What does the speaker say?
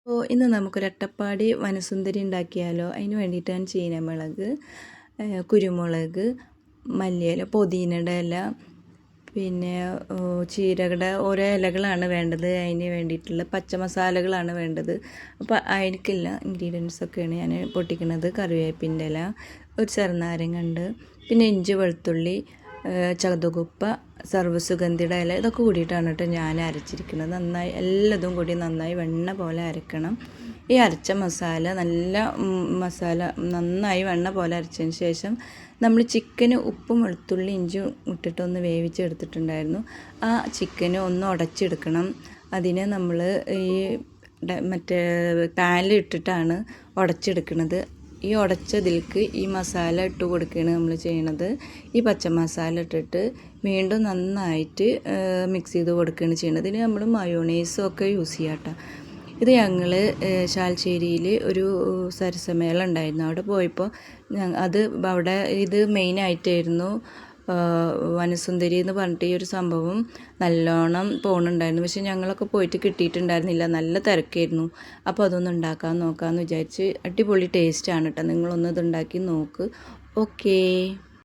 അപ്പോൾ ഇന്ന് നമുക്കൊരു അട്ടപ്പാടി വനസുന്ദരി ഉണ്ടാക്കിയാലോ. അതിന് വേണ്ടിയിട്ടാണ് ചീനമുളക്, കുരുമുളക്, മല്ലിയില, പുതിനയുടെ ഇല, പിന്നെ ചീരകളുടെ ഓരോ ഇലകളാണ് വേണ്ടത്. അതിന് വേണ്ടിയിട്ടുള്ള പച്ചമസാലകളാണ് വേണ്ടത്. അപ്പോൾ അതിലേക്കുള്ള ഇൻഗ്രീഡിയൻസൊക്കെയാണ് ഞാൻ പൊട്ടിക്കുന്നത്. കറിവേപ്പിൻ്റെ ഇല, ഒരു ചെറുനാരങ്ങ ഉണ്ട്, പിന്നെ ഇഞ്ചി, വെളുത്തുള്ളി, ചതുകുപ്പ, സർവ്വസുഗന്ധിയുടെ ഇല, ഇതൊക്കെ കൂടിയിട്ടാണ് കേട്ടോ ഞാൻ അരച്ചിരിക്കുന്നത്. നന്നായി എല്ലാതും കൂടി നന്നായി വെണ്ണ പോലെ അരക്കണം. ഈ അരച്ച മസാല നന്നായി വെണ്ണ പോലെ അരച്ചതിന് ശേഷം നമ്മൾ ചിക്കന് ഉപ്പും വെളുത്തുള്ളി ഇഞ്ചിയും ഇട്ടിട്ടൊന്ന് വേവിച്ചെടുത്തിട്ടുണ്ടായിരുന്നു. ആ ചിക്കന് ഒന്ന് ഉടച്ചെടുക്കണം. അതിനെ നമ്മൾ ഈ മറ്റേ പാനിൽ ഇട്ടിട്ടാണ് ഉടച്ചെടുക്കുന്നത്. ഈ ഉടച്ചതിലേക്ക് ഈ മസാല ഇട്ട് കൊടുക്കുകയാണ് നമ്മൾ ചെയ്യണത്. ഈ പച്ചമസാല ഇട്ടിട്ട് വീണ്ടും നന്നായിട്ട് മിക്സ് ചെയ്ത് കൊടുക്കുകയാണ് ചെയ്യുന്നത്. ഇതിന് നമ്മൾ മയോണൈസും ഒക്കെ യൂസ് ചെയ്യാം കേട്ടോ. ഇത് ഞങ്ങൾ ശാൽശ്ശേരിയിൽ ഒരു സരസമേള ഉണ്ടായിരുന്നു. അവിടെ പോയപ്പോൾ അവിടെ ഇത് മെയിനായിട്ടായിരുന്നു. വനസുന്ദരി എന്ന് പറഞ്ഞിട്ട് ഈ ഒരു സംഭവം നല്ലോണം പോകുന്നുണ്ടായിരുന്നു. പക്ഷെ ഞങ്ങളൊക്കെ പോയിട്ട് കിട്ടിയിട്ടുണ്ടായിരുന്നില്ല, നല്ല തിരക്കായിരുന്നു. അപ്പോൾ അതൊന്ന് ഉണ്ടാക്കാൻ നോക്കാമെന്ന് വിചാരിച്ച്. അടിപൊളി ടേസ്റ്റാണ് കേട്ടോ. നിങ്ങളൊന്ന് ഇത് ഉണ്ടാക്കി നോക്ക്. ഓക്കേ.